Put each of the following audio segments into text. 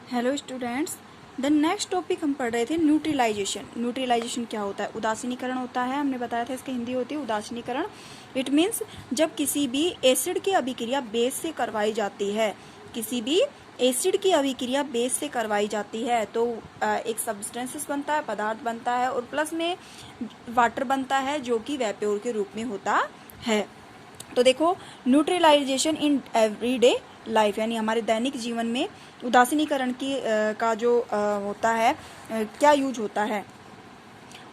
Hello students, the next topic हम पढ़ रहे थे न्यूट्रलाइजेशन। न्यूट्रलाइजेशन क्या होता है? उदासीनीकरण होता है। हमने बताया था इसकी हिंदी होती है उदासीनीकरण। इट मीन्स जब किसी भी एसिड की अभिक्रिया बेस से करवाई जाती है, किसी भी एसिड की अभिक्रिया बेस से करवाई जाती है तो एक सब्सटेंसेस बनता है, पदार्थ बनता है और प्लस में वाटर बनता है जो कि वेपोर के रूप में होता है। तो देखो, न्यूट्रलाइजेशन इन एवरीडे लाइफ यानी हमारे दैनिक जीवन में उदासीनीकरण की का जो होता है क्या यूज होता है।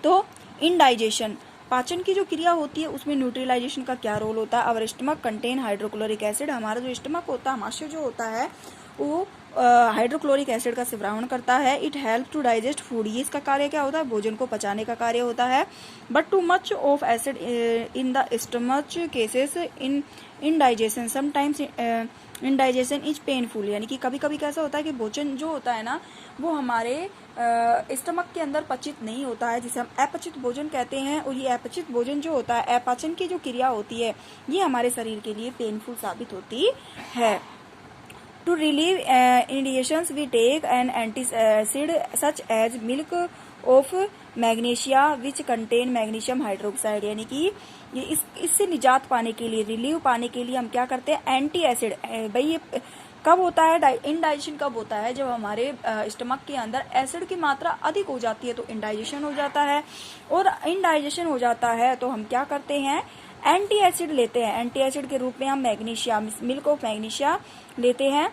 तो इनडाइजेशन, पाचन की जो क्रिया होती है उसमें न्यूट्रलाइजेशन का क्या रोल होता है। अवर स्टमक कंटेन हाइड्रोक्लोरिक एसिड, हमारा जो स्टमक होता है, आमाशय जो होता है वो हाइड्रोक्लोरिक एसिड का सेवन करता है। It help to digest food, ये इसका कार्य क्या होता है? भोजन को पचाने का कार्य होता है। But too much of acid in the stomach cases in indigestion sometimes indigestion is painful, यानी कि कभी कभी कैसा होता है कि भोजन जो होता है ना वो हमारे स्टमक के अंदर पचित नहीं होता है, जिसे हम अपचित भोजन कहते हैं। और ये अपचित भोजन जो होता है, अपाचन की जो क्रिया होती है, ये हमारे शरीर के लिए पेनफुल साबित होती है। To relieve indigestions, we take an antacid such as milk of magnesia which contain magnesium hydroxide, यानी कि ये इससे निजात पाने के लिए, रिलीव पाने के लिए हम क्या करते हैं? Anti acid. भाई ये कब होता है? इनडाइजेशन कब होता है? जब हमारे स्टमक के अंदर एसिड की मात्रा अधिक हो जाती है तो इनडाइजेशन हो जाता है। और इनडाइजेशन हो जाता है तो हम क्या करते हैं? एंटी एसिड लेते हैं। एंटी एसिड के रूप में हम मैग्नीशिया, मिल्क ऑफ मैग्नीशिया लेते हैं,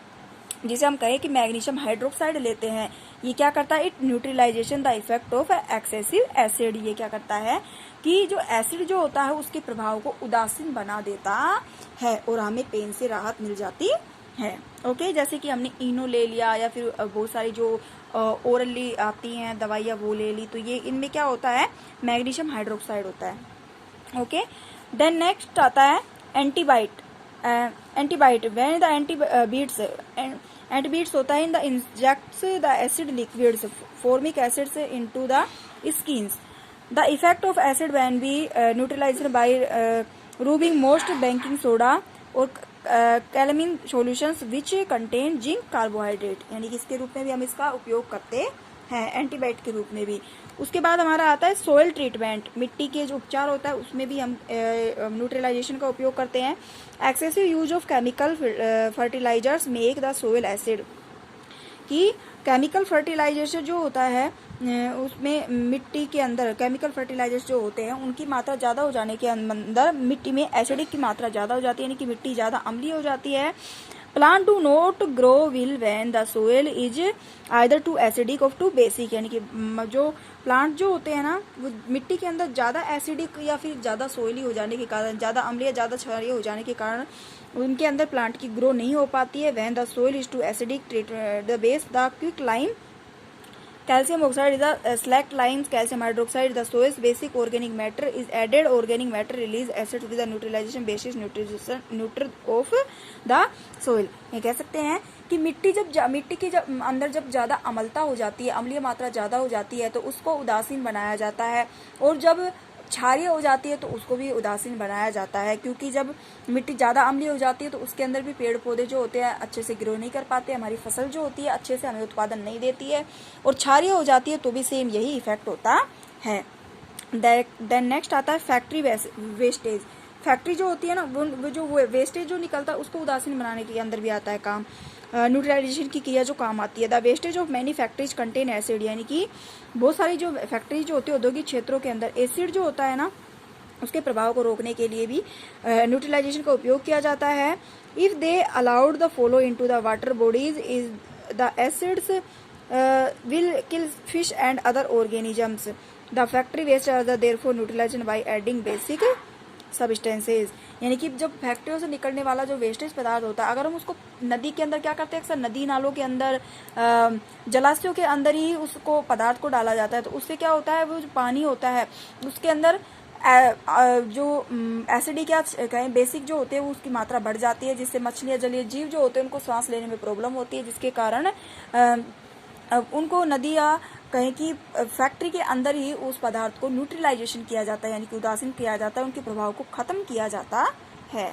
जिसे हम कहें कि मैग्नीशियम हाइड्रोक्साइड लेते हैं। ये क्या करता है? It neutralization the effect of excessive acid, ये क्या करता है कि जो एसिड जो होता है उसके प्रभाव को उदासीन बना देता है और हमें पेन से राहत मिल जाती है। ओके, जैसे कि हमने इनो ले लिया या फिर बहुत सारी जो ओरली आती हैं दवाइयाँ वो ले ली, तो ये इनमें क्या होता है? मैग्नीशियम हाइड्रोक्साइड होता है। ओके, देन नेक्स्ट आता है एंटीबाइट। एंटीबाइट व्हेन द एंटीबीट्स होता है in the injects the acid liquids formic acids into the skins. The effect of acid when be neutralized by rubbing most baking soda और calamine solutions which contain zinc carbohydrate, यानी कि इसके रूप में भी हम इसका उपयोग करते हैं, एंटीबाइट के रूप में भी। उसके बाद हमारा आता है सोइल ट्रीटमेंट, मिट्टी के जो उपचार होता है उसमें भी हम न्यूट्रलाइजेशन का उपयोग करते हैं। Excessive use of chemical fertilizers make the soil acid, कि केमिकल फर्टिलाइजर जो होता है उसमें मिट्टी के अंदर केमिकल फर्टिलाइजर्स जो होते हैं उनकी मात्रा ज़्यादा हो जाने के अंदर मिट्टी में एसिडिक की मात्रा ज़्यादा हो जाती है, यानी कि मिट्टी ज़्यादा अम्लीय हो जाती है। Plant do not grow well when the soil is either too acidic और टू बेसिक, यानी कि जो प्लांट जो होते हैं ना वो मिट्टी के अंदर ज़्यादा एसिडिक या फिर ज़्यादा सोइली हो जाने के कारण, ज़्यादा अम्लीय ज़्यादा क्षारीय हो जाने के कारण उनके अंदर प्लांट की ग्रो नहीं हो पाती है। When the soil is too acidic the base the quick lime calcium oxide is the slacked limes, calcium hydroxide the soil's basic organic matter is added, organic matter release acid with the neutralization basis neutral of the soil। ये कह सकते हैं कि मिट्टी के जब अंदर जब ज़्यादा अम्लता हो जाती है, अम्लीय मात्रा ज़्यादा हो जाती है तो उसको उदासीन बनाया जाता है, और जब क्षारीय हो जाती है तो उसको भी उदासीन बनाया जाता है, क्योंकि जब मिट्टी ज़्यादा अम्लीय हो जाती है तो उसके अंदर भी पेड़ पौधे जो होते हैं अच्छे से ग्रो नहीं कर पाते, हमारी फसल जो होती है अच्छे से हमें उत्पादन नहीं देती है, और क्षारीय हो जाती है तो भी सेम यही इफेक्ट होता है। देन नेक्स्ट आता है फैक्ट्री वेस्टेज। फैक्ट्री जो होती है ना वो जो वेस्टेज जो निकलता है उसको उदासीन बनाने के अंदर भी आता है काम, न्यूट्रलाइजेशन की क्रिया जो काम आती है। The wastage of many factories contain acid, यानी कि बहुत सारी जो फैक्ट्री जो होती है औद्योगिक क्षेत्रों के अंदर एसिड जो होता है ना उसके प्रभाव को रोकने के लिए भी न्यूट्रलाइजेशन का उपयोग किया जाता है। If they allowed the flow into the water bodies is the acids will kill fish and other organisms. The factory waste are the therefore neutralization by adding basic substances, यानी कि जब फैक्ट्रियों से निकलने वाला जो वेस्टेज पदार्थ होता है अगर हम उसको नदी के अंदर क्या करते हैं, अक्सर नदी नालों के अंदर जलाशयों के अंदर ही उसको पदार्थ को डाला जाता है, तो उससे क्या होता है वो जो पानी होता है उसके अंदर जो एसिडिक या कहें बेसिक जो होते हैं वो उसकी मात्रा बढ़ जाती है, जिससे मछलियाँ जलीय जीव जो होते हैं उनको सांस लेने में प्रॉब्लम होती है, जिसके कारण उनको नदी या कहें कि फैक्ट्री के अंदर ही उस पदार्थ को न्यूट्रलाइजेशन किया जाता है, यानी कि उदासीन किया जाता है, उनके प्रभाव को खत्म किया जाता है।